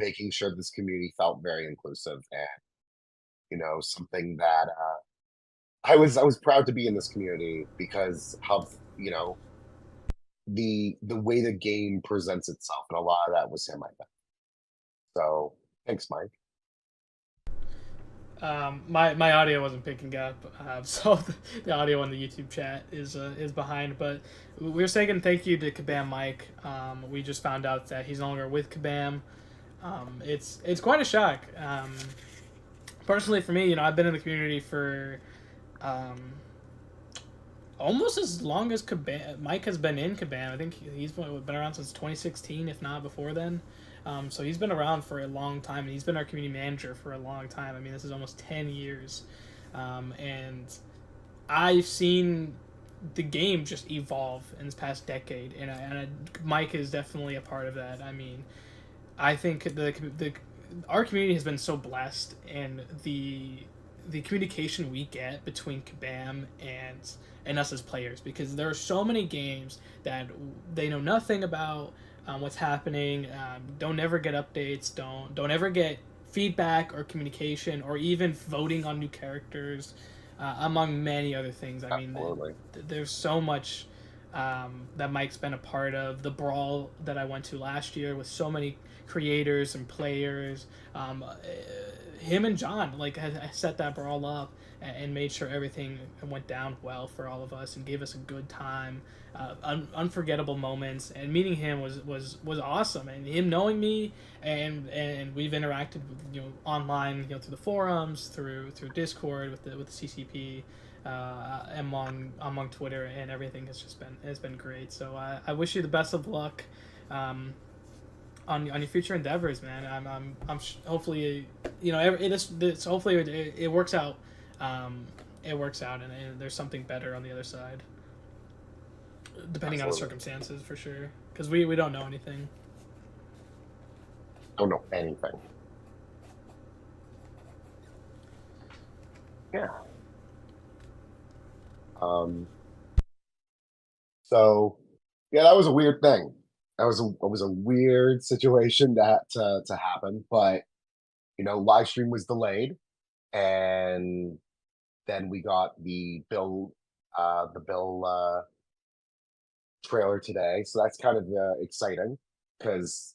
making sure this community felt very inclusive and, something that I was proud to be in this community because of, the way the game presents itself. And a lot of that was him, I think. So thanks, Mike. My audio wasn't picking up, so the audio on the YouTube chat is behind. But we were saying thank you to Kabam Mike. We just found out that he's no longer with Kabam. It's quite a shock. Personally, for me, I've been in the community for um, almost as long as Kabam, Mike has been in Kabam. I think he's been around since 2016, if not before then. So he's been around for a long time, and he's been our community manager for a long time. I mean, this is almost 10 years, and I've seen the game just evolve in this past decade, Mike is definitely a part of that. I mean, I think the our community has been so blessed, and the communication we get between Kabam and us as players, because there are so many games that they know nothing about what's happening. Don't ever get updates. Don't ever get feedback or communication or even voting on new characters, among many other things. I mean, Absolutely. there's so much that Mike's been a part of. The brawl that I went to last year with so many creators and players. Him and John I set that brawl up and made sure everything went down well for all of us and gave us a good time, unforgettable moments. And meeting him was awesome. And him knowing me, and we've interacted with, online, through the forums, through Discord with the CCP. Among Twitter and everything has been great. So I wish you the best of luck, on your future endeavors, man. Hopefully, hopefully it works out. It works out, and there's something better on the other side, depending on the Absolutely. circumstances, for sure. Because we don't know anything. Don't know anything. Yeah. Um, so yeah, that was a weird thing. That was a weird situation to happen, but live stream was delayed, and then we got the Bill trailer today. So that's kind of exciting because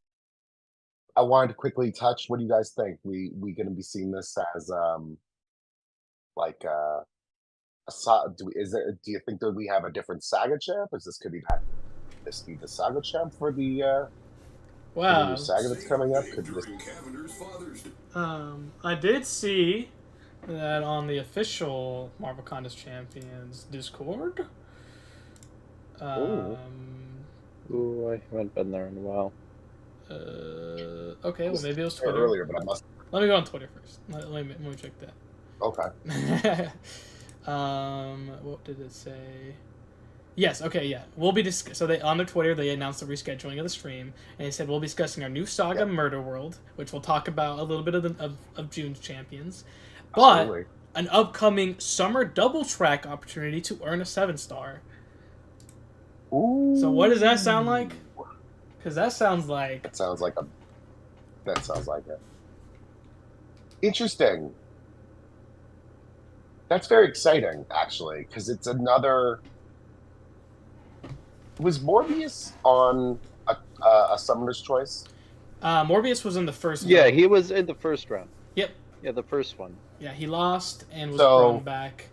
I wanted to quickly touch. What do you guys think? We going to be seeing this as like do you think that we have a different saga champ? Is this could be that this be the saga champ for the new Wow. saga that's coming up? Could this? I did see that on the official Marvel Contest Champions Discord. Oh, Um, Ooh, I haven't been there in a while. okay, well maybe it was there Twitter. earlier, but I must. Let me go on Twitter first. Let me check Okay. that. What did it say? Yes. Okay. Yeah. We'll be so they on their Twitter they announced the rescheduling of the stream, and they said we'll be discussing our new saga, Yep. Murder World, which we'll talk about a little bit of June's champions, but Absolutely. an upcoming summer double track opportunity to earn a 7-star. Ooh. So what does that sound like? Because that sounds like That sounds like a. That sounds like it. Interesting. That's very exciting, actually, because it's another. Was Morbius on a Summoner's Choice? Morbius was in the first. Yeah, round. he was in the first round. Yep. Yeah, the first one. Yeah, he lost and was So- brought back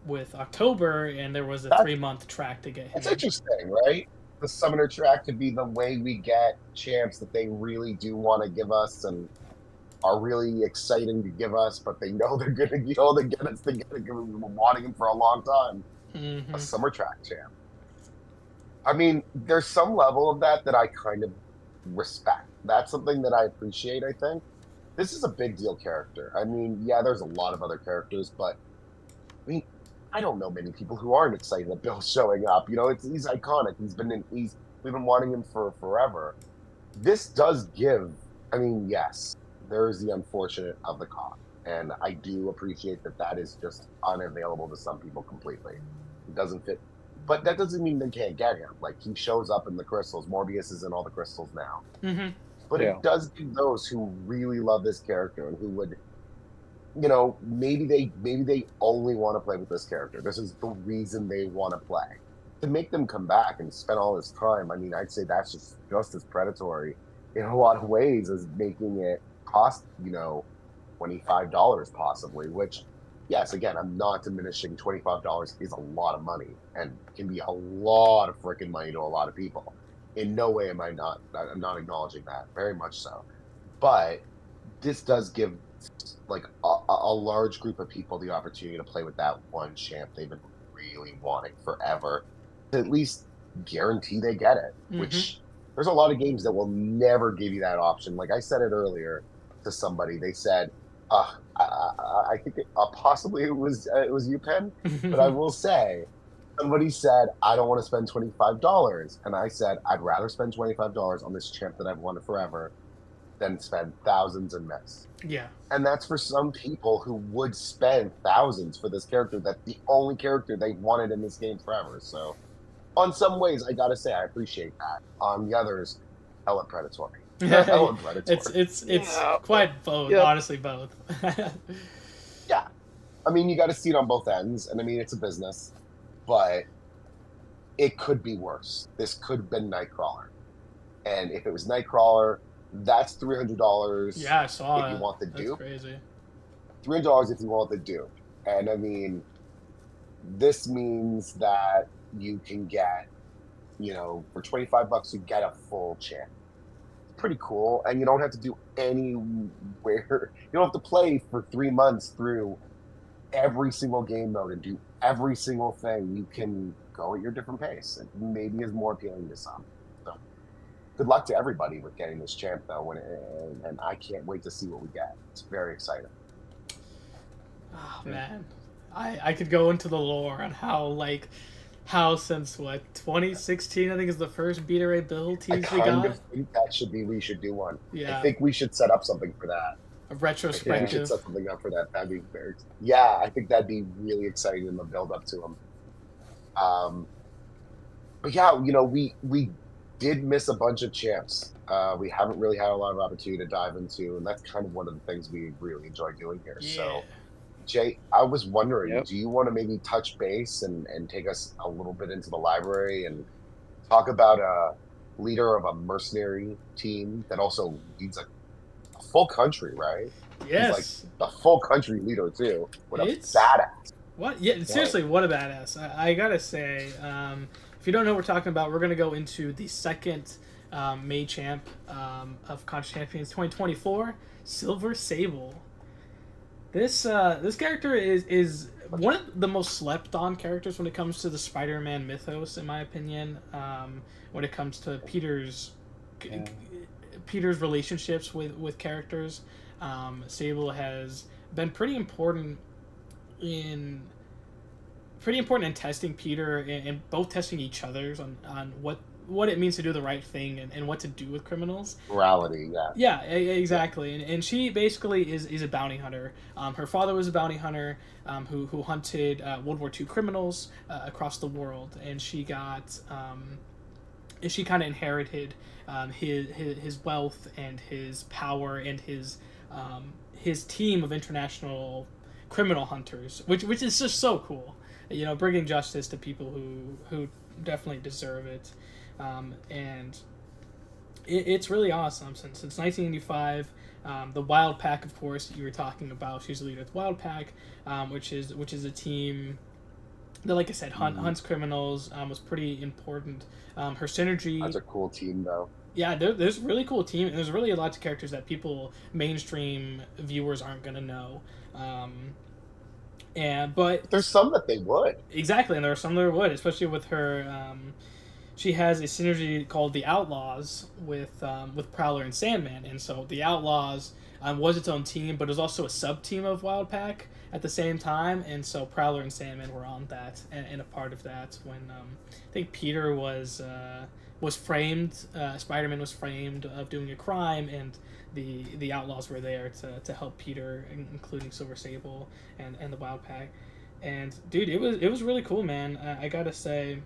with October, and there was a That's- 3-month track to get him. That's interesting, right? The Summoner track could be the way we get champs that they really do want to give us and are really exciting to give us, but they know they're going to get us to get it. We've been wanting him for a long time. Mm-hmm. A summer track champ. I mean, there's some level of that I kind of respect. That's something that I appreciate, I think. This is a big deal character. I mean, yeah, there's a lot of other characters, but I mean, I don't know many people who aren't excited that Bill's showing up. He's iconic. We've been wanting him for forever. This does give, I mean, yes, there is the unfortunate of the cost. And I do appreciate that is just unavailable to some people completely. It doesn't fit. But that doesn't mean they can't get him. Like, he shows up in the crystals. Morbius is in all the crystals now. Mm-hmm. but Yeah. it does give those who really love this character and who would, maybe they only want to play with this character. This is the reason they want to play. To make them come back and spend all this time, I mean, I'd say that's just as predatory in a lot of ways as making it cost, $25 possibly, which, yes, again, I'm not diminishing. $25 is a lot of money and can be a lot of freaking money to a lot of people. In no way I'm not acknowledging that, very much so. But this does give like a large group of people the opportunity to play with that one champ they've been really wanting forever, to at least guarantee they get it. Mm-hmm. Which there's a lot of games that will never give you that option. Like I said it earlier to somebody, they said, I think possibly it was you, Pen, but I will say somebody said I don't want to spend $25, and I said I'd rather spend $25 on this champ that I've wanted forever than spend thousands and miss. Yeah. And that's for some people who would spend thousands for this character. That's the only character they wanted in this game forever. So, on some ways, I gotta say I appreciate that. On the others, hella predatory. Hella predatory. It's Yeah. quite both. Yeah. Honestly, both. Yeah. I mean, you got to see it on both ends, and I mean, it's a business, but it could be worse. This could have been Nightcrawler, and if it was Nightcrawler, that's $300. Yeah, I saw if you it. want the That's dupe. crazy. $300 if you want the dupe, and I mean, this means that you can get, for $25, you get a full champ. Pretty cool, and you don't have to do anywhere. You don't have to play for 3 months through every single game mode and do every single thing. You can go at your different pace. It maybe is more appealing to some. So, good luck to everybody with getting this champ, though, and I can't wait to see what we get. It's very exciting. Oh man, I could go into the lore on how since what 2016 I think is the first Beta Ray build I tease we kind got. of think that we should do one. Yeah, I think we should set up something for that. a I think we should retrospective. set something up for that. That'd be very, yeah, I think that'd be really exciting in the build up to them. But yeah, we did miss a bunch of champs. We haven't really had a lot of opportunity to dive into, and that's kind of one of the things we really enjoy doing here. Yeah. So, Jay, I was wondering, Yep. do you want to maybe touch base and take us a little bit into the library and talk about a leader of a mercenary team that also leads a full country, right? Yes. The full country leader too. What a It's- badass. What? Yeah, seriously, what a badass. I gotta say, if you don't know what we're talking about, we're gonna go into the second May champ of Contra Champions 2024, Silver Sable. This character is one of the most slept on characters when it comes to the Spider-Man mythos, in my opinion. When it comes to Peter's relationships with characters, Sable has been pretty important in testing Peter and both testing each other's on what it means to do the right thing and what to do with criminals. Morality, yeah. Yeah, exactly. And she basically is a bounty hunter. Her father was a bounty hunter who hunted World War II criminals across the world, and she got she kind of inherited his wealth and his power and his team of international criminal hunters, which is just so cool. Bringing justice to people who definitely deserve it. And it's really awesome. Since 1985, the Wild Pack, of course, you were talking about. She's the leader of the Wild Pack, which is a team that, like I said, hunts criminals. Was pretty important. Her synergy. That's a cool team, though. Yeah, there's a really cool team, and there's really a lot of characters that mainstream viewers aren't gonna know. But there's some that they would. Exactly, and there are some that would, especially with her. She has a synergy called the Outlaws with Prowler and Sandman, and so the Outlaws was its own team, but it was also a sub team of Wild Pack at the same time, and so Prowler and Sandman were on that and a part of that when I think Peter was framed. Spider-Man was framed of doing a crime, and the Outlaws were there to help Peter, including Silver Sable and the Wild Pack. And dude, it was really cool, man. I gotta say,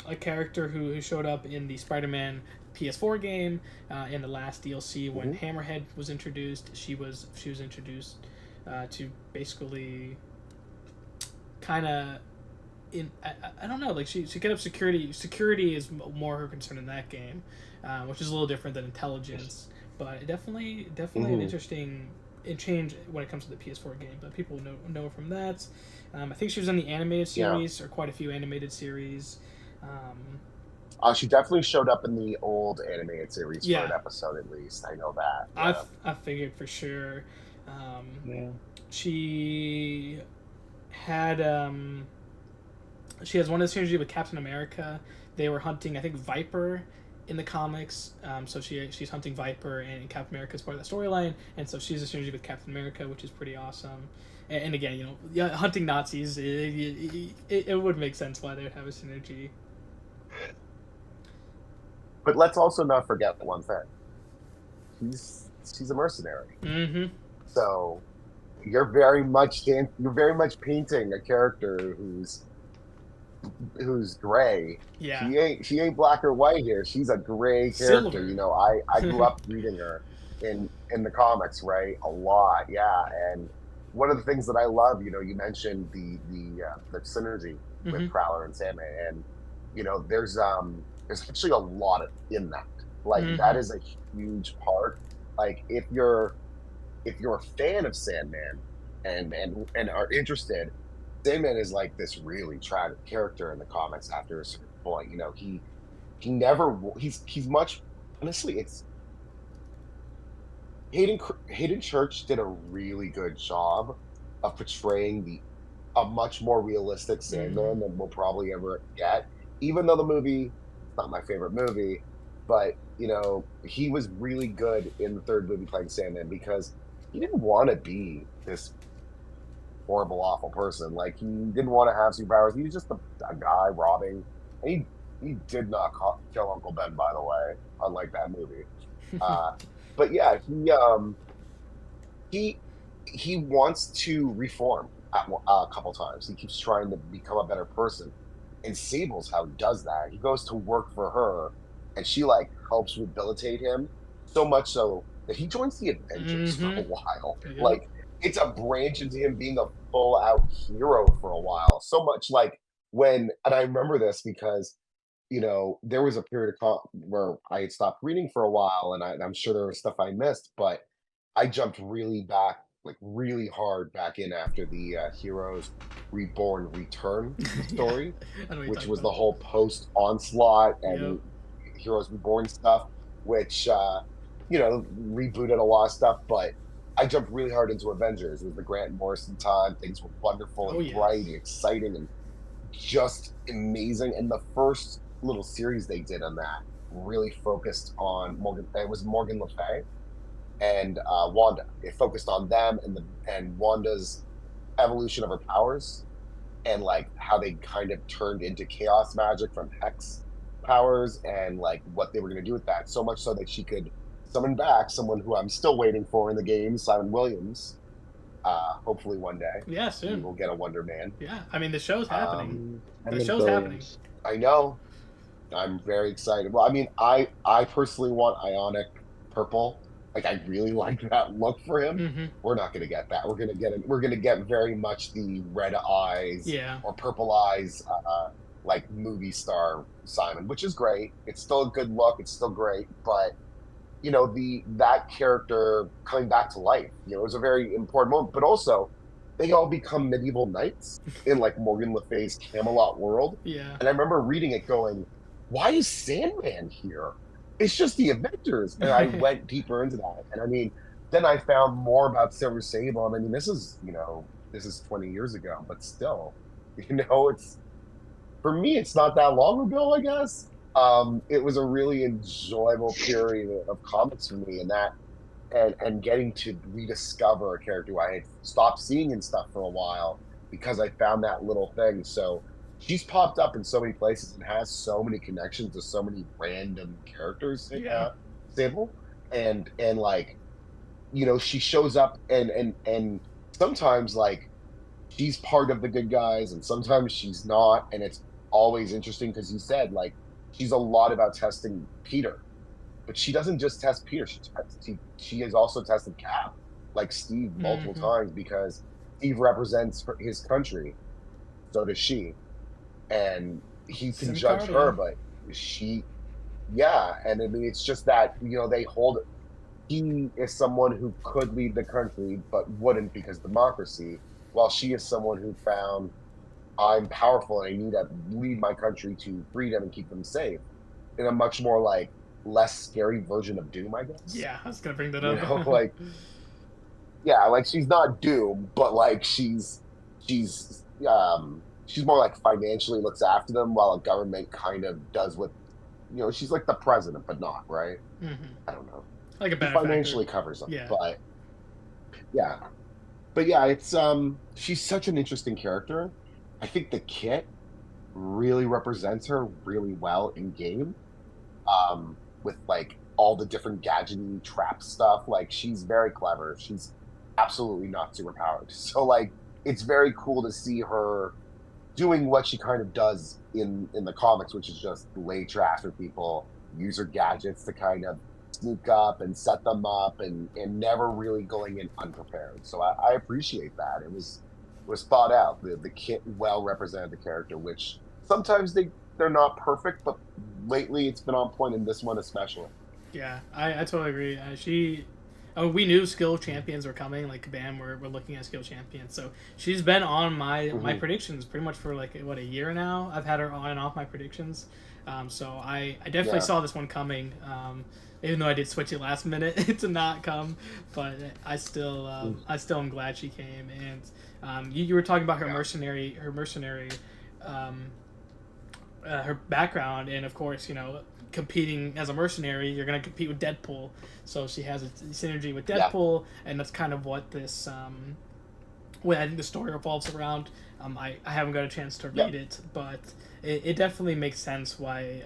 a character who showed up in the Spider-Man PS4 game, in the last DLC when Mhm. Hammerhead was introduced. She was introduced to basically kind of I don't know, like she kind of security is more her concern in that game, which is a little different than intelligence, but definitely an Mhm. interesting change when it comes to the PS4 game. But people know her from that. I think she was in the animated Yeah. series, or quite a few animated series. um, She definitely showed up in the old animated series for an yeah, episode at least. I know that. I've Yeah. I figured for sure. um, Yeah. she had she has one of the synergy with Captain America. They were hunting, I think, Viper in the comics. So she's hunting Viper, and Captain America is part of the storyline, and so she's a synergy with Captain America, which is pretty awesome. And again, yeah, hunting Nazis, it would make sense why they would have a synergy. But let's also not forget one thing. She's a mercenary. Mm-hmm. So you're very much painting a character who's gray. Yeah. She ain't black or white here. She's a gray character. Silver. I grew up reading her in the comics, right? A lot, yeah. And one of the things that I love, you mentioned the synergy with Mm-hmm. Prowler and Sandman, and there's actually a lot in that. Like that Mm-hmm. is a huge part. Like if you're a fan of Sandman and are interested, Sandman is like this really tragic character in the comics after a certain point. He never he's much honestly. It's Hayden Church did a really good job of portraying the a much more realistic Mm-hmm. Sandman than we'll probably ever get. Even though the movie it's not my favorite movie, but he was really good in the third movie playing Sandman because he didn't want to be this horrible, awful person. Like he didn't want to have superpowers. He was just a guy robbing. And he did not kill Uncle Ben, by the way, unlike that movie. Uh, but yeah, he he wants to reform a couple times. He keeps trying to become a better person, and Sable's how he does that. He goes to work for her, and she like helps rehabilitate him so much so that he joins the Avengers for a Mm-hmm. while. Yep. Like it's a branch into him being a full out hero for a while. So much like and I remember this because there was a period of where I had stopped reading for a while, and I'm sure there was stuff I missed, but I jumped really back, like really hard back in after the Heroes Reborn Return Yeah, story, I know what you're which talking was about. the whole post Onslaught Yep. and Heroes Reborn stuff, which rebooted a lot of stuff. But I jumped really hard into Avengers. It was the Grant Morrison time. Things were wonderful Oh and bright yes. and exciting and just amazing. And the first little series they did on that really focused on Morgan. It was Morgan Le Fay and Wanda. It focused on them and Wanda's evolution of her powers and like how they kind of turned into chaos magic from hex powers and like what they were going to do with that. So much so that she could summon back someone who I'm still waiting for in the game, Simon Williams. Hopefully one day Yeah, we soon. will get a Wonder Man. Yeah, I mean the show's happening. Um, The Hammond show's happening. Williams. I know. I'm very excited. Well, I mean, I personally want Ionic Purple. Like, I really like that look for him. Mm-hmm. We're not going to get that. We're going to get very much the red eyes Yeah. or purple eyes, like movie star Simon, which is great. It's still a good look. It's still great, but that character coming back to life, it was a very important moment. But also, they all become medieval knights in like Morgan Le Fay's Camelot world. Yeah. And I remember reading it going, why is Sandman here? It's just the Avengers. And I went deeper into that. And I mean, then I found more about Silver Sable. And I mean, this is 20 years ago, but still, it's for me, it's not that long ago, I guess. It was a really enjoyable period of comics for me, and getting to rediscover a character who I had stopped seeing and stuff for a while because I found that little thing. So she's popped up in so many places and has so many connections to so many random characters, Yeah. Sable, and like she shows up and sometimes like she's part of the good guys and sometimes she's not, and it's always interesting because you said like she's a lot about testing Peter but she doesn't just test Peter. She has also tested Cap, like Steve, multiple Mm-hmm. times because Steve represents his country. So does she, and he can SIM judge card, her, yeah. but she, yeah. And I mean, it's just that they hold. He is someone who could lead the country, but wouldn't because democracy. While she is someone who found I'm powerful and I need to lead my country to freedom and keep them safe in a much more like less scary version of Doom, I guess. Yeah, I was gonna bring that up. Like yeah, like she's not Doom, but like she's more like financially looks after them while a government kind of does what she's like the president, but not, right? Mm-hmm. I don't know. Like a She benefactor. financially covers them, Yeah. but yeah. But yeah, it's she's such an interesting character. I think the kit really represents her really well in game. With like all the different gadgety trap stuff. Like she's very clever. She's absolutely not superpowered. So like it's very cool to see her doing what she kind of does in the comics, which is just lay traps for people, use her gadgets to kind of sneak up and set them up, and never really going in unprepared. So I appreciate that. It was thought out. The kit well represented the character, which sometimes they're not perfect, but lately it's been on point in this one especially. Yeah, I totally agree. We knew skill champions were coming. Like Bam, we're looking at skill champions. So she's been on my Hmm. predictions pretty much for like what, a year now. I've had her on and off my predictions. So I definitely Yeah. saw this one coming. Even though I did switch it last minute to not come, but Mm. I still am glad she came. And you were talking about Yeah. um, her background, and of course, competing as a mercenary, you're going to compete with Deadpool. So she has a synergy with Yeah. Deadpool, and that's kind of what this, what I think the story revolves around. I haven't got a chance to read Yep. it, but it definitely makes sense why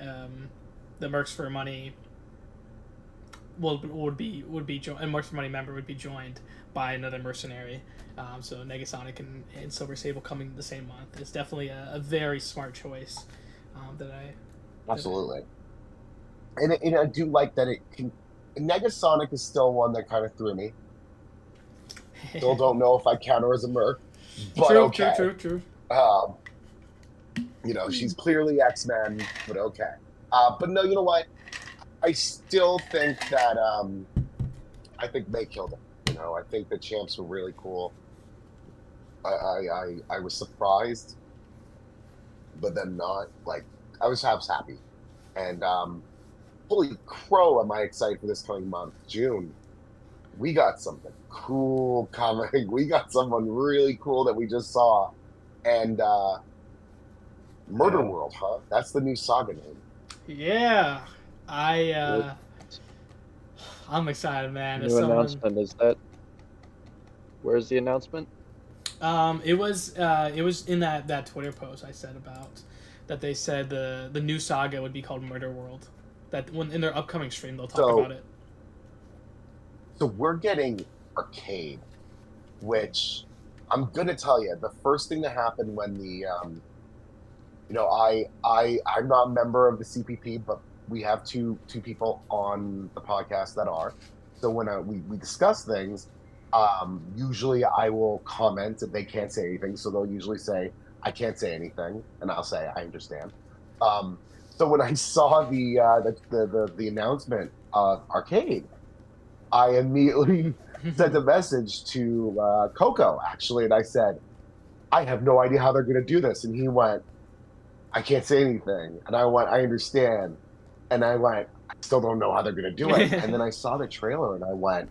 the Mercs for Money a Mercs for Money member would be joined by another mercenary. So Negasonic and Silver Sable coming the same month. It's definitely a very smart choice. That I that Absolutely. And I do like that it can. Negasonic is still one that kind of threw me. Still don't know if I count her as a merc, but True, true, okay. true, true. Um, she's clearly X-Men, but okay. But no, you know what? I still think that I think May killed it. I think the champs were really cool. I was surprised, but then not. Like I was happy, and holy crow, am I excited for this coming month, June. We got something cool coming. We got someone really cool that we just saw, and Murder Yeah. World, huh? That's the new saga name. Yeah, I New, I'm excited, man. As new someone, announcement is that. Where's the announcement? it was in that Twitter post I said about that they said the new saga would be called Murder World. That when in their upcoming stream they'll talk about So it. so we're getting Arcade, which I'm gonna tell you, the first thing that happened when the I'm not a member of the CPP, but we have two people on the podcast that are. So when we discuss things, usually I will comment if they can't say anything. So they'll usually say I can't say anything, and I'll say I understand. Um, so when I saw the announcement of Arcade, I immediately sent a message to Coco actually, and I said I have no idea how they're going to do this, and he went, I can't say anything. And I went, I understand. And I went, I still don't know how they're going to do it. And then I saw the trailer and I went,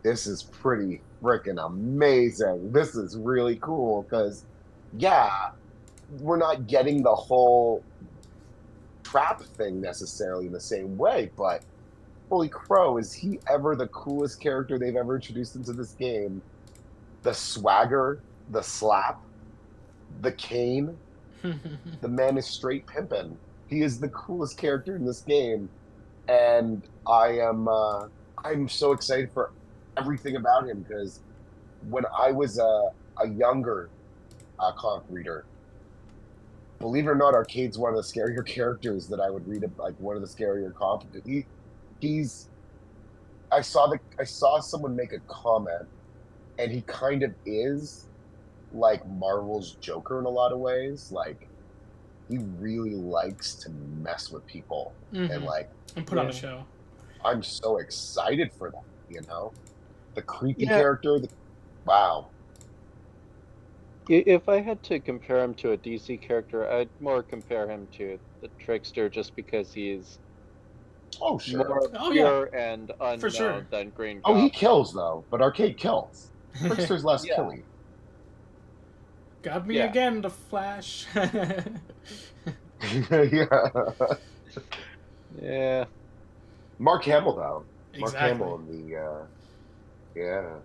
this is pretty freaking amazing. This is really cool because, yeah, we're not getting the whole trap thing necessarily in the same way, but holy crow, is he ever the coolest character they've ever introduced into this game? The swagger, the slap, the cane. The man is straight pimpin'. He is the coolest character in this game, and I'm so excited for everything about him because when I was a younger comic reader, believe it or not, Arcade's one of the scarier characters that I would read. Like one of the scarier comics. he's I saw someone make a comment, and he kind of is like Marvel's Joker in a lot of ways. Like he really likes to mess with people, and like And put on a show. I'm so excited for that. You know, the creepy Yeah. character. Wow. If I had to compare him to a DC character, I'd more compare him to the Trickster, just because he's Oh sure. more Oh, yeah. pure and For sure. unknown than Green Oh, he Goblin. kills though, but Arcade kills. Trickster's less Yeah. killy. Got me Yeah. again, the Flash. Yeah. Yeah. Mark Hamill though. Mark Exactly. Hamill in the yeah.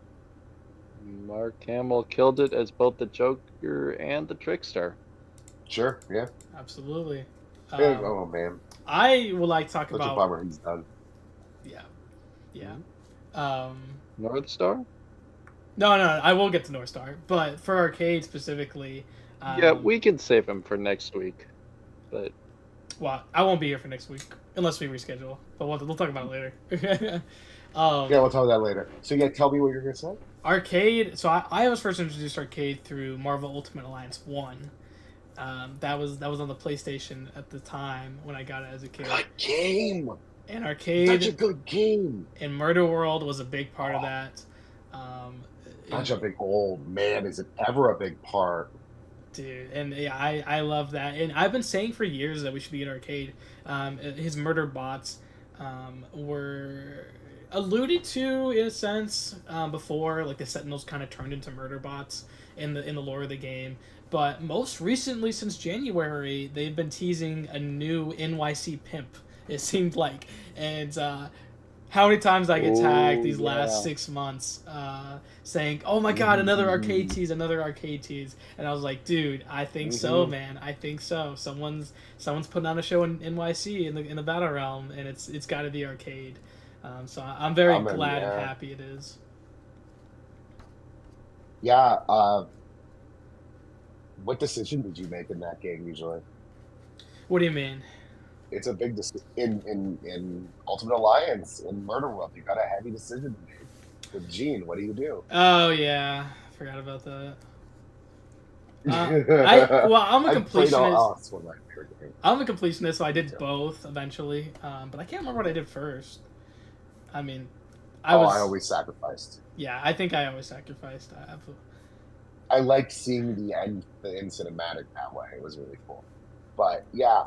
Mark Hamill killed it as both the Joker and the Trickster. Sure, yeah. Absolutely. Oh man. I would like to talk Such a about. bummer he's done. Yeah. North Star? No, I will get to North Star, but for Arcade specifically. Yeah, we can save him for next week. But Well, I won't be here for next week unless we reschedule. But we'll talk about it later. Yeah, we'll talk about that later. So yeah, tell me what you're gonna say. Arcade. So I was first introduced to Arcade through Marvel Ultimate Alliance 1. That was on the PlayStation at the time when I got it as a kid. Good game. And Arcade Such a good game. and Murder World was a big part of that. Such a big man, is it ever a big part? Dude, and yeah, I love that. And I've been saying for years that we should be at Arcade. His murder bots were alluded to in a sense before, like the Sentinels kind of turned into murder bots in the lore of the game. But most recently, since January, they've been teasing a new NYC pimp. It seemed like, and how many times I get tagged these last 6 months saying, "Oh my God, another arcade tease, another arcade tease," and I was like, "Dude, I think so, man. I think so. Someone's putting on a show in NYC in the battle realm, and it's got to be Arcade." So I'm very glad and happy it is. Yeah. What decision did you make in that game usually? What do you mean? It's a big decision in Ultimate Alliance in Murder World. You got a heavy decision to make with Gene. What do you do? Oh yeah, forgot about that. I'm a completionist. I'm a completionist, so I did both eventually. But I can't remember what I did first. I mean, I always sacrificed. Yeah, I think I always sacrificed. I liked seeing the end cinematic that way. It was really cool. But yeah,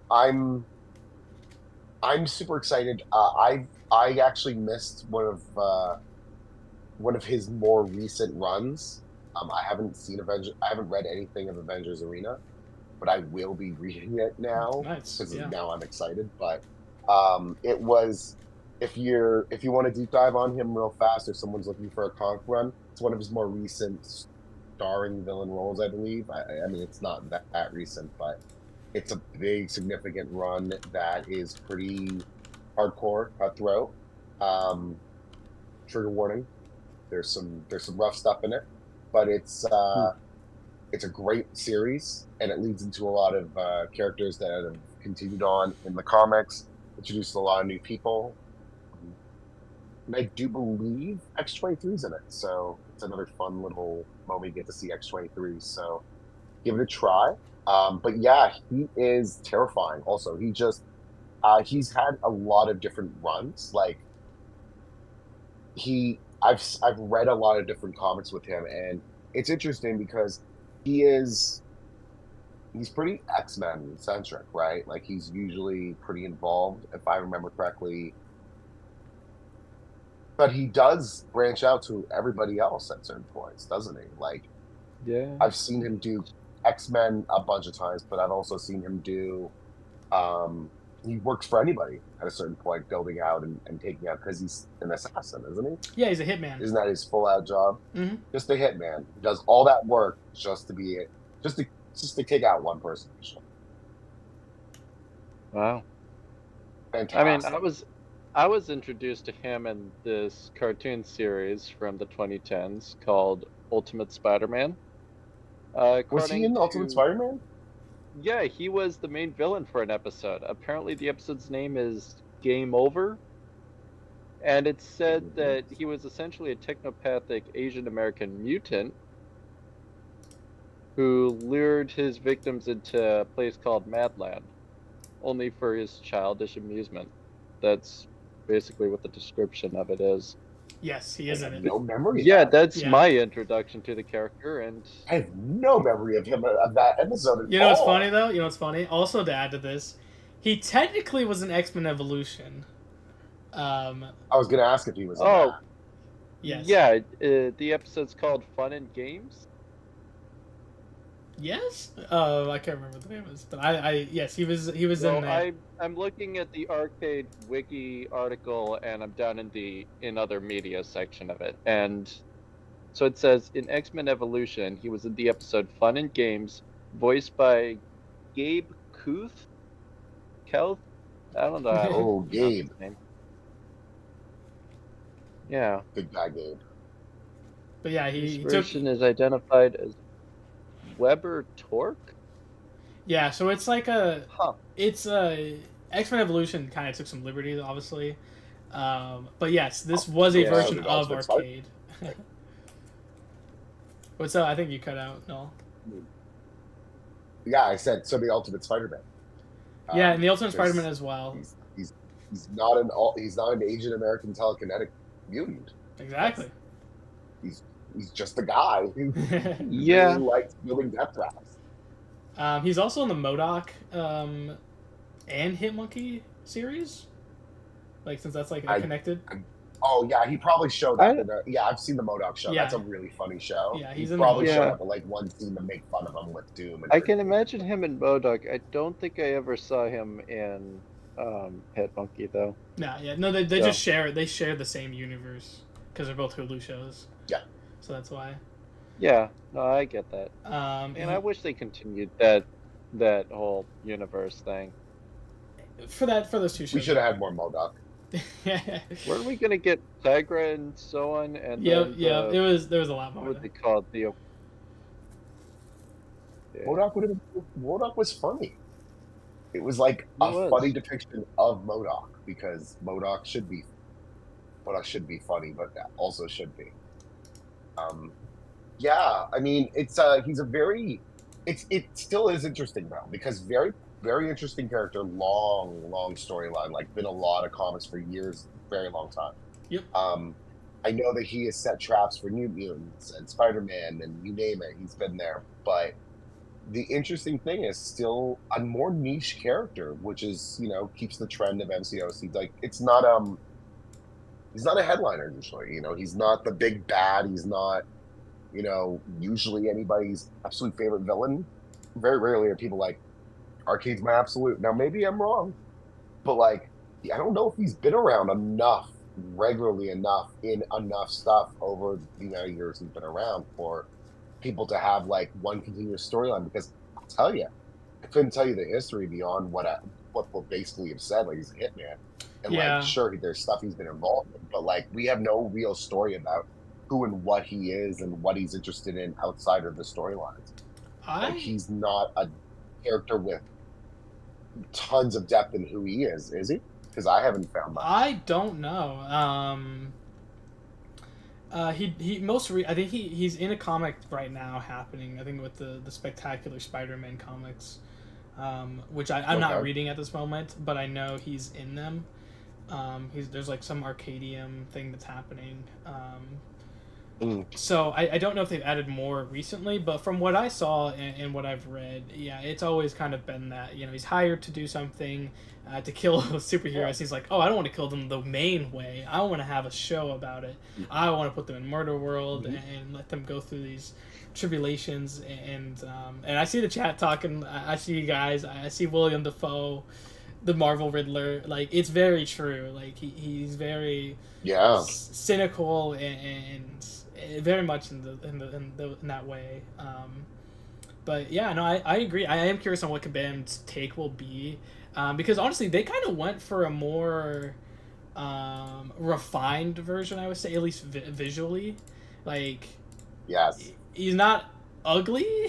I'm super excited. I actually missed one of his more recent runs. I haven't read anything of Avengers Arena, but I will be reading it now because now I'm excited. But it was, if you want to deep dive on him real fast, if someone's looking for a comic run, it's one of his more recent starring villain roles, I believe. I mean, it's not that recent, but it's a big, significant run that is pretty hardcore, cutthroat. Trigger warning: there's some rough stuff in it, but it's a great series, and it leads into a lot of characters that have continued on in the comics, introduced a lot of new people, and I do believe X-23's in it, so it's another fun little moment you get to see X-23. So give it a try. But yeah, he is terrifying. Also, he's had a lot of different runs. Like I've read a lot of different comics with him, and it's interesting because he's pretty X-Men centric, right? Like he's usually pretty involved, if I remember correctly. But he does branch out to everybody else at certain points, doesn't he? Like, yeah, I've seen him do X-Men a bunch of times, but I've also seen him do he works for anybody at a certain point, building out and taking out, because he's an assassin, isn't he? Yeah, he's a hitman. Isn't that his full out job? Mm-hmm. Just a hitman. He does all that work just to take out one person. Wow. Fantastic. I mean, I was introduced to him in this cartoon series from the 2010s called Ultimate Spider-Man. Was he in Ultimate Spider-Man? Yeah, he was the main villain for an episode. Apparently the episode's name is Game Over. And it said that he was essentially a technopathic Asian American mutant who lured his victims into a place called Madland, only for his childish amusement. That's basically what the description of it is. Yes, he I is in have it. no memory. Yeah, of that. that's Yeah. my introduction to the character, and I have no memory of him of that episode at You know what's all. funny though? You know what's funny? Also to add to this, he technically was an X-Men Evolution. I was gonna ask if he was. In oh, that. Yes. yeah, the episode's called Fun and Games. Yes. I can't remember what the name is, but I yes, he was Well, in that. I'm looking at the Arcade Wiki article, and I'm down in other media section of it, and so it says in X-Men Evolution, he was in the episode Fun and Games, voiced by Gabe Kuth. Kelth? I don't know. How to Oh, pronounce Gabe. his name. Yeah. Big guy Gabe. But yeah, This he took. version is identified as Weber Torque. Yeah, so it's like a. Huh. It's X-Men Evolution kind of took some liberties, obviously. But yes, this was a Yeah, version the of Ultimate Arcade. What's up? I think you cut out. No. Yeah, I said so. The Ultimate Spider-Man. Yeah, and the Ultimate because Spider-Man as well. He's not an Asian American telekinetic mutant. Exactly. He's just a guy who Yeah. really likes building death traps. He's also in the MODOK and Hitmonkey series. Like, since that's like connected. Oh yeah, he probably showed up. Yeah, I've seen the MODOK show. Yeah. That's a really funny show. Yeah, he he's in the probably MODOK. showed Yeah. up at like one scene to make fun of him with Doom. And I can imagine him in MODOK. I don't think I ever saw him in Hitmonkey though. No, they just share. They share the same universe because they're both Hulu shows. Yeah. So that's why. Yeah, no, I get that. And I wish they continued that whole universe thing. for those two shows. we should have had more MODOK. Weren't we gonna get Tigra and so on? And Yeah, then there was a lot more. what would they call it? Yeah. MODOK was funny. It was like a funny depiction of MODOK because MODOK should be funny, but that also should be. Yeah, I mean, it still is interesting though because very very interesting character, long storyline, like been a lot of comics for years, very long time. Yep. I know that he has set traps for New Mutants and Spider-Man and you name it, he's been there. But the interesting thing is still a more niche character, which is, keeps the trend of MCOC. Like he's not a headliner usually, he's not the big bad, he's not, usually anybody's absolute favorite villain. Very rarely are people like, Arcade's my absolute. Now maybe I'm wrong, but like I don't know if he's been around regularly enough in enough stuff over the amount of years he's been around for people to have like one continuous storyline. Because I'll tell you, I couldn't tell you the history beyond what basically have said. Like he's a hitman, and like sure there's stuff he's been involved in, but like we have no real story about who and what he is and what he's interested in outside of the storylines. Like he's not a character with tons of depth in who he is he? Because I haven't found that. I don't know. I think he's in a comic right now happening. I think with the Spectacular Spider-Man comics, which I'm not reading at this moment, but I know he's in them. There's like some Arcadium thing that's happening. So I don't know if they've added more recently, but from what I saw and what I've read, yeah, it's always kind of been that, he's hired to do something, to kill superheroes. Yeah. He's like, oh, I don't want to kill them the main way. I want to have a show about it. I want to put them in Murder World and let them go through these tribulations. And I see the chat talking. I see you guys. I see William Dafoe, the Marvel Riddler. Like, it's very true. Like, he's very cynical and very much in that way. But yeah, no, I agree. I am curious on what Kabam's take will be, because honestly, they kind of went for a more refined version, I would say, at least visually. Like, he's not ugly,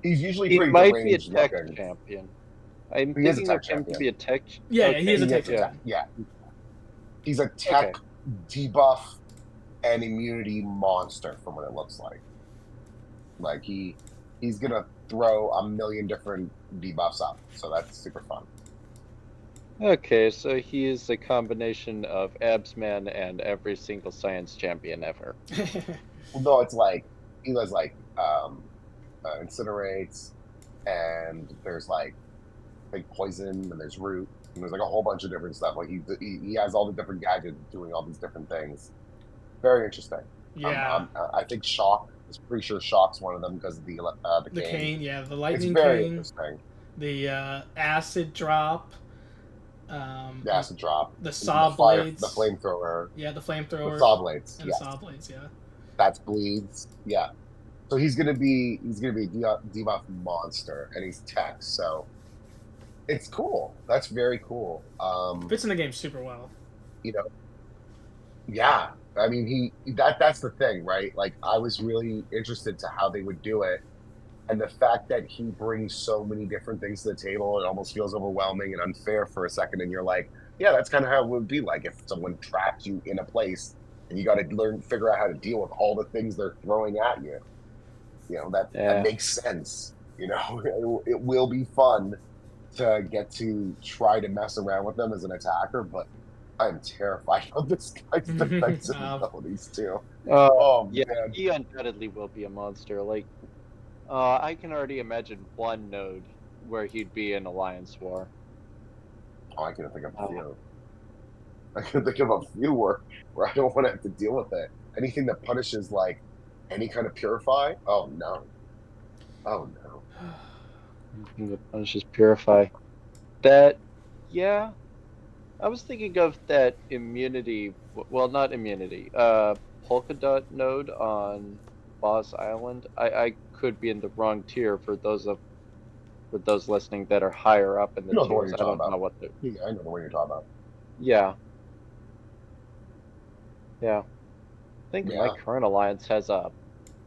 He's usually he pretty might be a deranged tech looking. champion. I'm He is a thinking tech of him to champion. be a tech. Yeah, he is a tech yeah. champion. Yeah, he's a tech debuff and immunity monster from what it looks like. Like he's gonna throw a million different debuffs up, so that's super fun. Okay, so he is a combination of Absman and every single science champion ever. Well, no, it's like he does like incinerates, and there's like poison, and there's root, and there's like a whole bunch of different stuff. Like he has all the different gadgets doing all these different things. Very interesting. Yeah. I think shock. I'm pretty sure shock's one of them because of the The cane. cane, yeah, the It's lightning very cane, interesting. the acid drop, The acid drop, the saw blades, the flamethrower. Yeah, the flamethrower. The saw blades. And Yeah. the saw blades, yeah. That's bleeds. Yeah. So he's gonna be a debuff monster, and he's tech. So it's cool. That's very cool. Fits in the game super well. You know, yeah. I mean, that's the thing, right? Like, I was really interested to how they would do it, and the fact that he brings so many different things to the table, it almost feels overwhelming and unfair for a second. And you're like, yeah, that's kind of how it would be like if someone traps you in a place and you got to figure out how to deal with all the things they're throwing at you. You know, that makes sense. You know, it will be fun to get to try to mess around with them as an attacker, but I'm terrified of this guy's defensive abilities too. Yeah, man. He undoubtedly will be a monster. Like, I can already imagine one node where he'd be in Alliance War. Oh, I can think of a few. I can think of a few where I don't want to have to deal with it. Anything that punishes like any kind of purify. Oh no. Oh no. Anything that punishes purify. That, yeah. I was thinking of that immunity. Well, not immunity. Polka dot node on Boss Island. I could be in the wrong tier for those listening that are higher up in the tiers. I don't know what they're. Yeah, I know the one you're talking about. Yeah. Yeah. I think my current alliance has a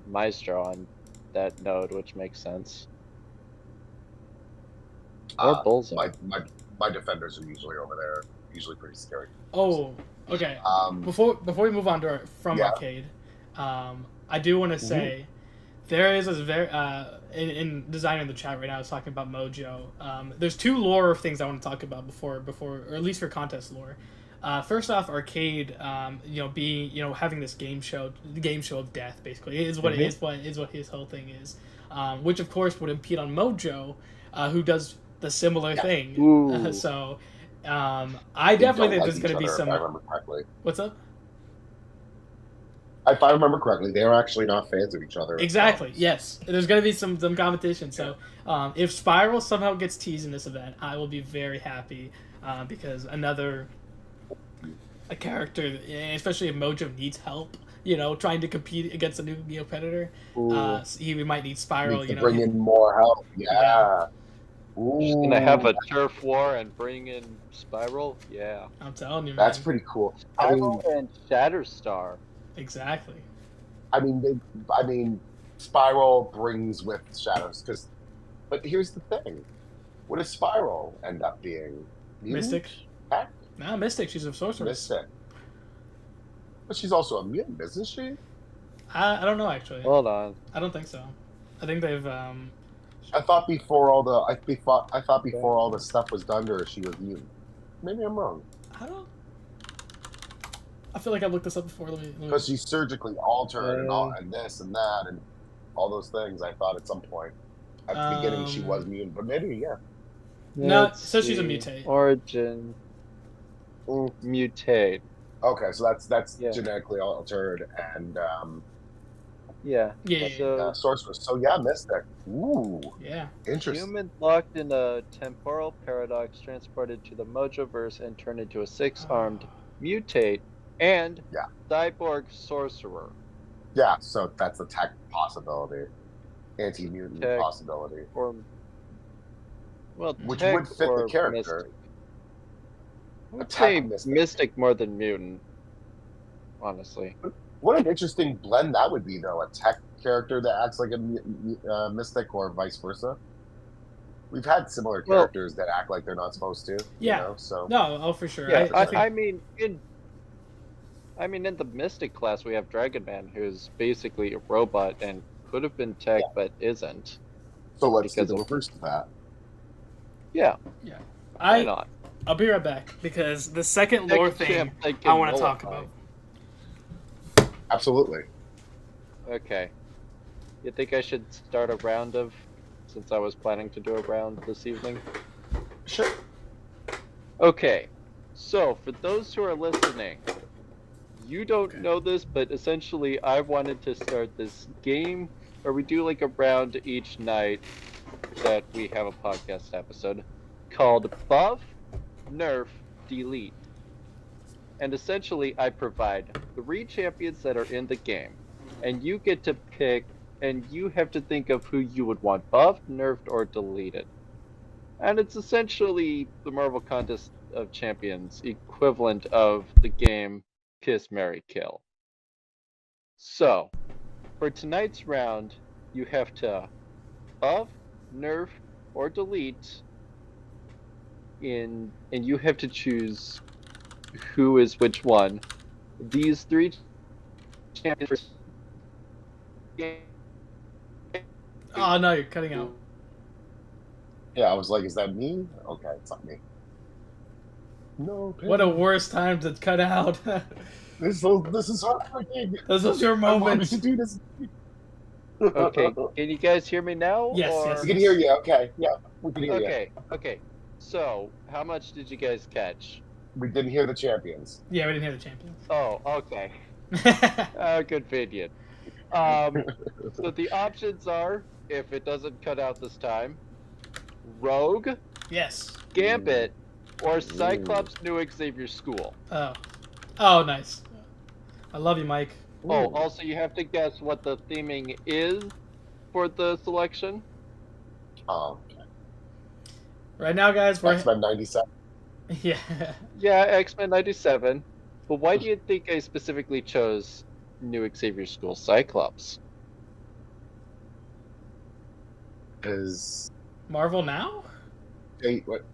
Maestro on that node, which makes sense. Or Bullseye. My defenders are usually over there. Usually pretty scary. Oh, okay. Before we move on to Arcade, I do want to say there is a very in designer in the chat right now is talking about Mojo. There's two lore things I want to talk about before or at least for contest lore. First off, Arcade, having this game show of death basically is what what his whole thing is, which of course would impede on Mojo, who does the similar thing. So. I definitely think there's going to be some. If I remember correctly. What's up? If I remember correctly, they're actually not fans of each other. Exactly. Yes, there's going to be some competition. So, if Spiral somehow gets teased in this event, I will be very happy because a character, especially if Mojo needs help, trying to compete against a new predator, we might need Spiral. Bring in more help. Yeah. Just gonna have a turf war and bring in Spiral? Yeah. I'm telling you, man. That's pretty cool. Spiral and Shatterstar. Exactly. I mean, Spiral brings with Shadows, but here's the thing. What does Spiral end up being? Mystic? No, Mystic. She's a sorceress. Mystic. But she's also a mutant, isn't she? I don't know, actually. Hold on. I don't think so. I think they've... I thought before all the stuff was done to her, she was mutant. Maybe I'm wrong. I feel like I looked this up before. Let me. Because she's surgically altered and this and that and all those things. I thought at some point at the beginning she was mutant, but maybe No, it says she's a mutate. Origin. Mutate. Okay, so that's genetically altered and sorceress. So Mystic. Ooh. Yeah. Interesting. Human locked in a temporal paradox, transported to the Mojoverse and turned into a 6-armed mutate and cyborg sorcerer. Yeah, so that's a tech possibility. Anti-mutant possibility. Which would fit the character. I would say mystic more than mutant, honestly. What an interesting blend that would be, though. A tech character that acts like a mystic or vice versa. we've had similar Well, characters that act like they're not supposed to. Yeah. So No, oh for sure. yeah, I think I mean, in the Mystic class, we have Dragon Man, who's basically a robot and could have been tech, Yeah. but isn't. so let's do Because the of- reverse of that. Yeah, why not? I'll be right back because the second lore Tech thing champ, they I can want to talk nullify. about. Absolutely. Okay. You think I should start a round of, since I was planning to do a round this evening? Sure. Okay. So, for those who are listening, you don't Okay. know this, but essentially I wanted to start this game where we do like a round each night that we have a podcast episode called Buff, Nerf, Delete. And essentially I provide 3 champions that are in the game. And you get to pick, and you have to think of who you would want buffed, nerfed, or deleted. And it's essentially the Marvel Contest of Champions equivalent of the game Kiss, Marry, Kill. So, for tonight's round, you have to buff, nerf, or delete and you have to choose who is which one. These 3 champions. Oh no, you're cutting out. Yeah, I was like, is that me? Okay, it's not me. No. Pain. What a worst time to cut out. This is heartbreaking. This was your I wanted moment. to do this. Okay, can you guys hear me now? Yes, or... yes. We can hear you. Okay, yeah, we can hear you. Okay. So, how much did you guys catch? We didn't hear the champions. Yeah, we didn't hear the champions. Oh, okay. Convenient. So the options are, if it doesn't cut out this time, Rogue, Yes. Gambit, or Cyclops New Xavier School. Oh. Oh, nice. I love you, Mike. Oh, Ooh. also you have to guess what the theming is for the selection. Oh, okay. Right now, guys, we're X-Men 97. yeah. Yeah, X-Men 97. But why do you think I specifically chose New Xavier School Cyclops? Because Marvel now? what?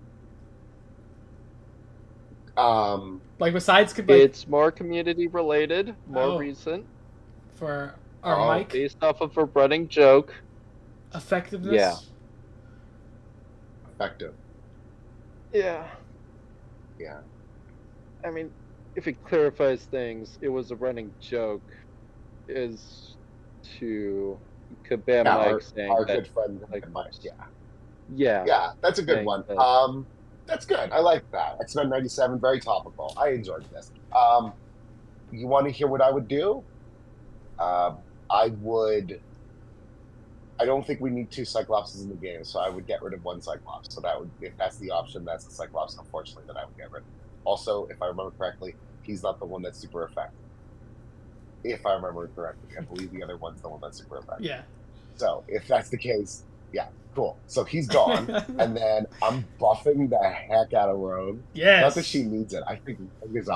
Like besides like, It's more community related, more Oh. recent, for our Oh, Mike based off of a running joke. effectiveness. Yeah. effective. Yeah. Yeah. I mean, if it clarifies things, it was a running joke is to Kabam Yeah, Mike saying our that. good friend like- Mike. Yeah. Yeah. Yeah, that's a good Saying one. that- That's good. I like that. X-Men 97, very topical. I enjoyed this. You want to hear what I would do? I don't think we need 2 Cyclopses in the game, so I would get rid of 1 Cyclops. So that would, if that's the option, that's the Cyclops, unfortunately, that I would get rid of. Also, if I remember correctly, he's not the one that's super effective. If I remember correctly, I believe the other one's the one that's super effective. Yeah. So if that's the case, yeah, cool. So he's gone, and then I'm buffing the heck out of Rogue. Yes. Not that she needs it. I think Rogue is a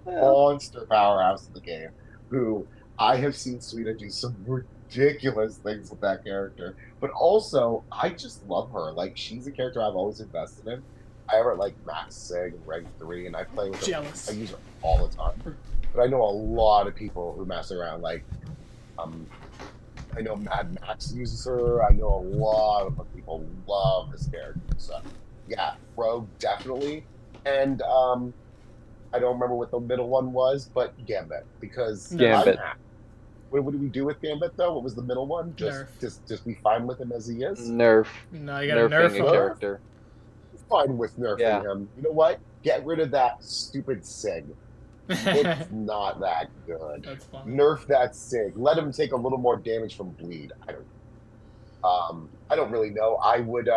That- monster powerhouse in the game. Who I have seen Sweeta do some ridiculous things with that character, but also I just love her. Like she's a character I've always invested in. I have her like Max Sig and Reg 3, and I play with her. Jealous. I use her all the time. But I know a lot of people who mess around. Like, I know Mad Max uses her. I know a lot of people love this character. So, yeah, Rogue definitely. And I don't remember what the middle one was, but Gambit because Gambit. What did we do with Gambit though? What was the middle one? Nerf. Just be fine with him as he is. Nerf. No, you gotta Nerfing nerf a him. character. Fine with nerfing Yeah. him. You know what? Get rid of that stupid Sig. It's not that good. That's fun. Nerf that Sig. Let him take a little more damage from bleed. I don't really know. I would you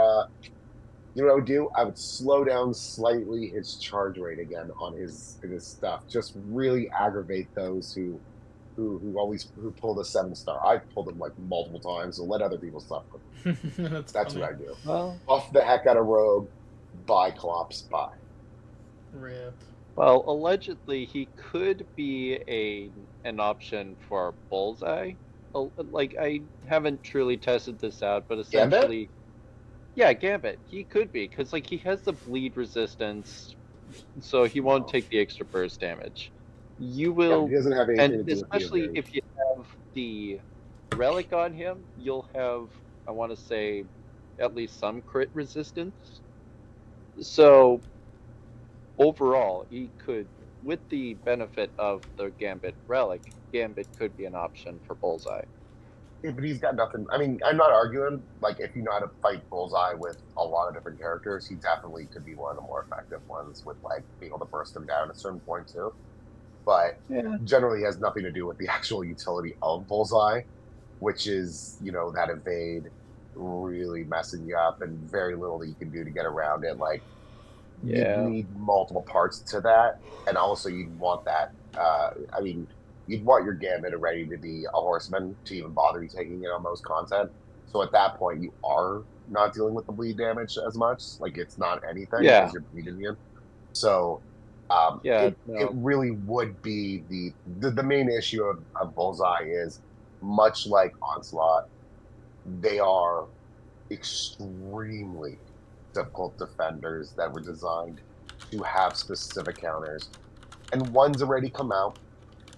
know what I would do? I would slow down slightly his charge rate again on his stuff. Just really aggravate those who pull the 7-star. I've pulled them like multiple times, so let other people suffer. That's funny. what I do. Well, Buff the heck out of Rogue, Cyclops, bye. Rip. well, allegedly he could be an option for Bullseye. Like I haven't truly tested this out, but essentially, Yeah, Gambit. He could be, because like he has the bleed resistance, so he won't take the extra burst damage. You Yeah, he will, doesn't have anything to and do with the especially evade. if you have the relic on him, you'll have, I want to say, at least some crit resistance. So overall, he could, with the benefit of the Gambit relic, Gambit could be an option for Bullseye. Yeah, but he's got nothing. I mean, I'm not arguing. Like, if you know how to fight Bullseye with a lot of different characters, he definitely could be one of the more effective ones with like being able to burst him down at a certain point too. But Yeah. generally has nothing to do with the actual utility of Bullseye, which is, that evade really messing you up and very little that you can do to get around it. Like, you'd Yeah. need multiple parts to that. And also, you'd want that. I mean, you'd want your Gambit ready to be a horseman to even bother you taking it on most content. So at that point, you are not dealing with the bleed damage as much. Like, it's not anything Yeah. because you're bleeding you. So Yeah. it No. really would be the main issue of Bullseye is much like Onslaught, they are extremely difficult defenders that were designed to have specific counters. And one's already come out.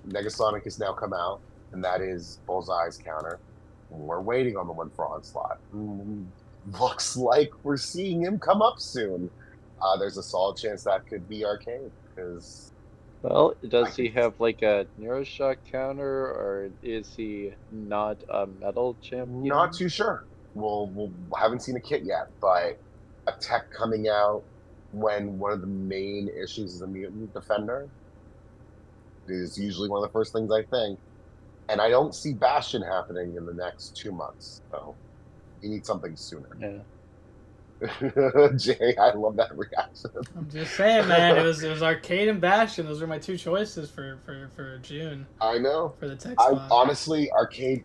Negasonic has now come out, and that is Bullseye's counter. We're waiting on the one for Onslaught. Looks like we're seeing him come up soon. There's a solid chance that could be Arcade, because Well, does he have like a Neuroshock counter, or is he not a metal champion? not too sure. We'll haven't seen a kit yet, but a tech coming out when one of the main issues is a mutant defender is usually one of the first things I think. And I don't see Bastion happening in the next 2 months, so you need something sooner. Yeah. Jay, I love that reaction. I'm just saying, man. It was Arcade and Bastion. Those were my two choices for June I know. for the tech I spot. honestly, Arcade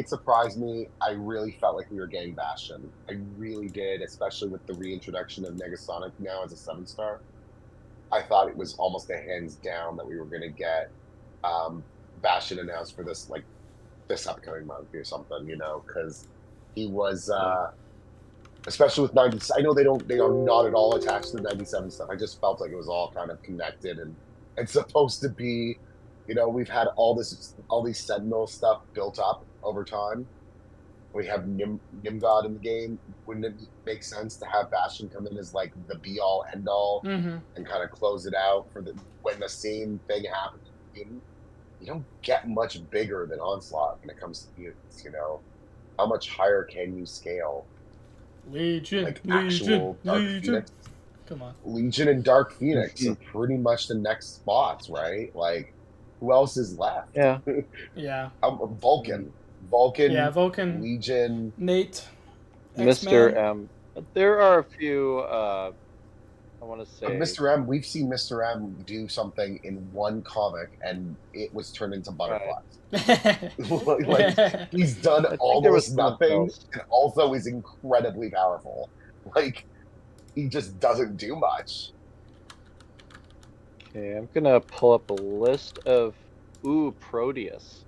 surprised me. I really felt like we were getting Bastion. I really did, especially with the reintroduction of Negasonic now as a 7-star. I thought it was almost a hands down that we were going to get Bastion announced for this upcoming month or something, because he was especially with 90. I know they are not at all attached to the 97 stuff. I just felt like it was all kind of connected and supposed to be. We've had all these Sentinel stuff built up over time. We have Nimgod in the game. Wouldn't it make sense to have Bastion come in as like the be all end all and kind of close it out for when the same thing happens? You don't get much bigger than Onslaught when it comes to mutants. How much higher can you scale? Legion, Like Legion, actual Dark Legion. Phoenix. Come on. Legion and Dark Phoenix are pretty much the next spots, right? Like, who else is left? Yeah. Yeah. Vulcan. Yeah, Vulcan. Legion. Nate. Mr. X-Men. M. There are a few. I want to say. Mr. M. We've seen Mr. M do something in one comic, and it was turned into butterflies. Like, he's done almost nothing, and also is incredibly powerful. Like, he just doesn't do much. Okay, I'm gonna pull up a list of Proteus.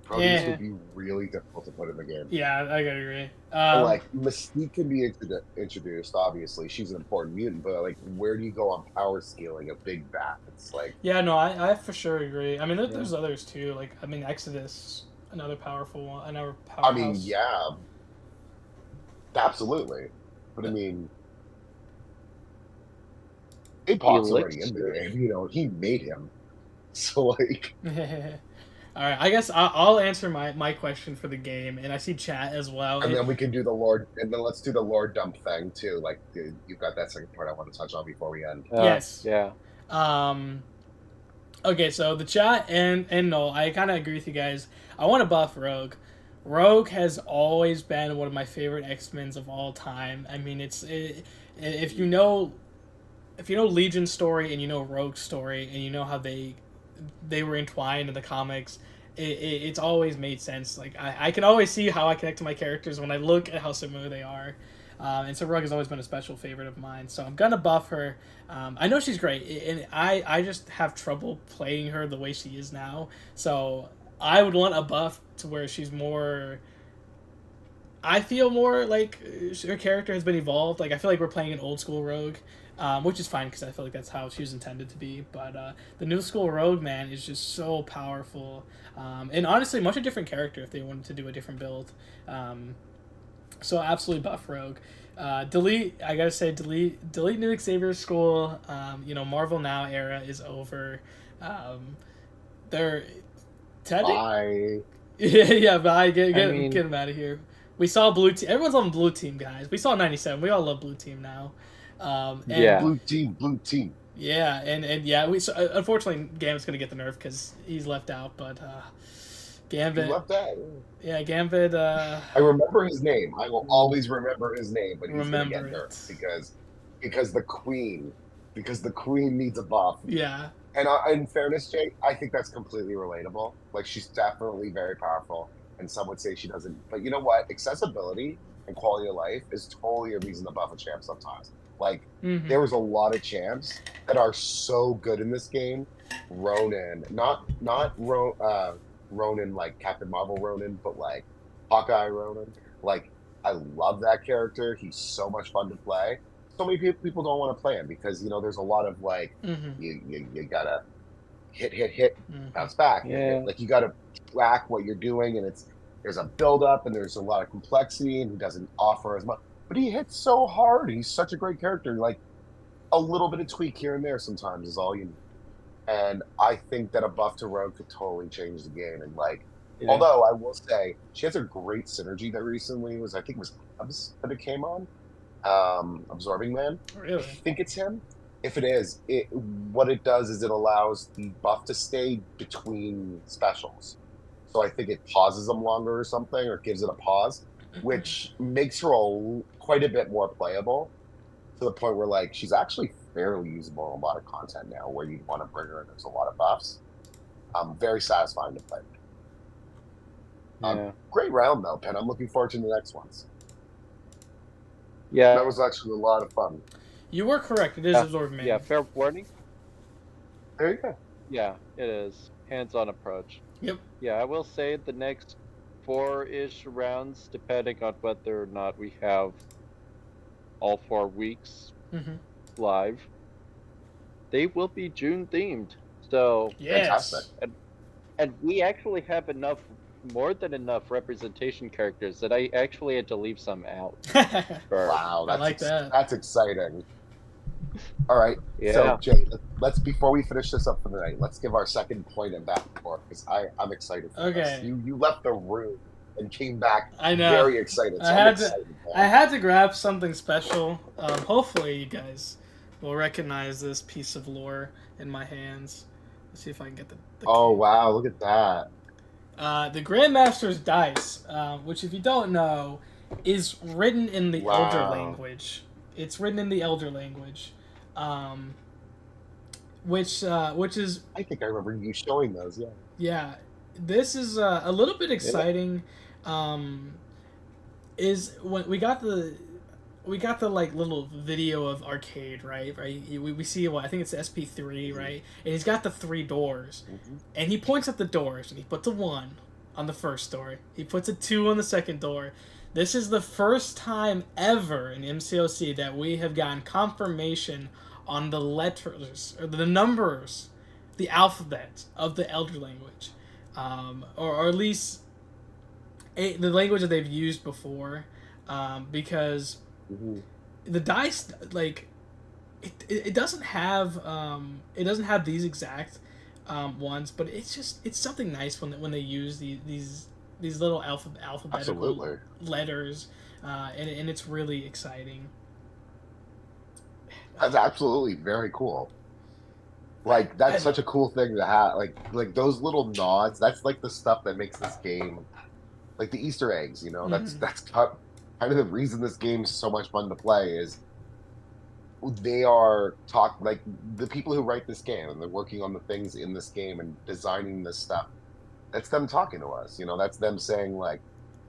Proteus would be really difficult to put in the game. Yeah, I gotta agree. Like, Mystique can be introduced, obviously. She's an important mutant, but, like, where do you go on power scaling a big bat? It's like... Yeah, no, I for sure agree. I mean, there's others, too. Like, I mean, Exodus, another powerful one, another powerhouse. I mean, yeah. Absolutely. But, I mean... Apoc's already in the game, he made him. So, like... All right, I guess I'll answer my question for the game, and I see chat as well. And then we can do the Lord, and then let's do the Lord dump thing too. Like, you've got that second part I want to touch on before we end. Yes. Yeah. Okay, so the chat and Noel, I kind of agree with you guys. I want to buff Rogue. Rogue has always been one of my favorite X-Men's of all time. I mean, if you know Legion's story and you know Rogue's story and you know how they were entwined in the comics, it's always made sense. Like, I can always see how I connect to my characters when I look at how similar they are. And so Rogue has always been a special favorite of mine. So I'm going to buff her. I know she's great, and I just have trouble playing her the way she is now. So I would want a buff to where she's more... I feel more like her character has been evolved. Like I feel like we're playing an old school rogue, which is fine because I feel like that's how she was intended to be. But the new school rogue, man, is just so powerful, and honestly, much a different character if they wanted to do a different build. So absolutely buff rogue. Delete. I gotta say, delete New Xavier's school. Marvel Now era is over. They're Bye. yeah, but get I mean- him out of here. We saw blue team. Everyone's on blue team, guys. We saw 97. We all love blue team now. And Yeah. Blue team. Yeah, and yeah, unfortunately Gambit's gonna get the nerf because he's left out. But Gambit, You love that. yeah, Gambit. I remember his name. I will always remember his name, but he's gonna Remember get it. nerfed because the queen needs a buff. Yeah, And in fairness, Jay, I think that's completely relatable. Like, she's definitely very powerful, and some would say she doesn't. But you know what? Accessibility and quality of life is totally a reason to buff a champ sometimes. Like, there was a lot of champs that are so good in this game. Ronan, not Ronan like Captain Marvel Ronan, but like Hawkeye Ronan. Like, I love that character. He's so much fun to play. So many people don't want to play him because there's a lot of like you gotta hit bounce back. Yeah. Like you gotta track what you're doing, and there's a build up and there's a lot of complexity, and he doesn't offer as much. But he hits so hard. He's such a great character. Like a little bit of tweak here and there sometimes is all you need. And I think that a buff to Rogue could totally change the game. And like, although I will say she has a great synergy that recently was Cubs that it came on. Absorbing Man. really. I think it's him. If it is, what it does is it allows the buff to stay between specials. So I think it pauses them longer or something, or gives it a pause, which makes her quite a bit more playable to the point where like she's actually fairly usable in a lot of content now where you'd want to bring her and there's a lot of buffs. Very satisfying to play. Yeah. Great round though, Pen. I'm looking forward to the next ones. Yeah. That was actually a lot of fun. You were correct. It is Absorbing Man. Yeah, fair warning. There you go. Yeah, it is. Hands-on approach. Yep. Yeah, I will say the next 4-ish rounds, depending on whether or not we have all 4 weeks live, they will be June themed. So Yes. Fantastic. and we actually have more than enough representation characters that I actually had to leave some out. Wow, I like that. That's exciting. All right, Yeah. so Jay, let's before we finish this up for the night, let's give our second point in back and forth because I'm excited. For Okay. this. You left the room and came back. I know. Very excited. So I I'm had excited, man. I had to grab something special. Hopefully, you guys will recognize this piece of lore in my hands. Let's see if I can get the Oh wow! Look at that. The Grandmaster's Dice, which, if you don't know, is written in the Wow. Elder language. It's written in the Elder language, which is I think I remember you showing those. Yeah. yeah. This is a little bit exciting. Is when we got the like little video of Arcade, right? We see what I think it's SP3, right? And he's got the 3 doors, and he points at the doors, and he puts a 1 on the first door. He puts a 2 on the second door. This is the first time ever in MCOC that we have gotten confirmation on the letters or the numbers, the alphabet of the Elder language, or at least the language that they've used before, because. The dice, like, it doesn't have these exact ones, but it's something nice when they use these little alphabetical Absolutely. letters, and it's really exciting. That's absolutely very cool. Like that's such a cool thing to have. Like those little nods. That's like the stuff that makes this game, like the Easter eggs. That's kind of the reason this game's so much fun to play is they are like the people who write this game and they're working on the things in this game and designing this stuff. That's them talking to us. That's them saying like,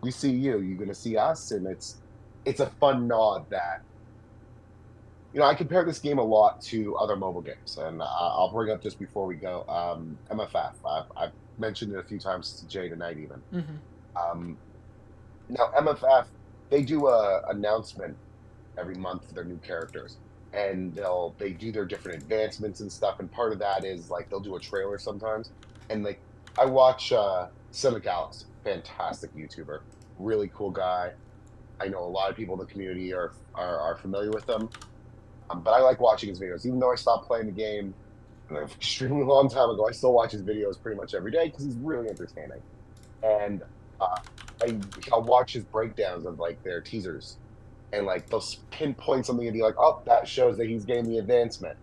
"We see you. You're gonna see us," and it's a fun nod that. I compare this game a lot to other mobile games, and I'll bring up just before we go MFF. I've mentioned it a few times to Jay tonight, even. Now, MFF they do a announcement every month for their new characters, and they do their different advancements and stuff. And part of that is like they'll do a trailer sometimes. And like I watch mcoc, fantastic YouTuber, really cool guy. I know a lot of people in the community are familiar with them. But I like watching his videos, even though I stopped playing the game an extremely long time ago. I still watch his videos pretty much every day because he's really entertaining. And uh, I'll watch his breakdowns of like their teasers, and like they'll pinpoint something and be like, "Oh, that shows that he's getting the advancement."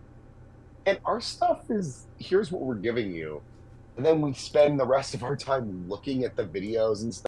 And our stuff is, here's what we're giving you, and then we spend the rest of our time looking at the videos and stuff.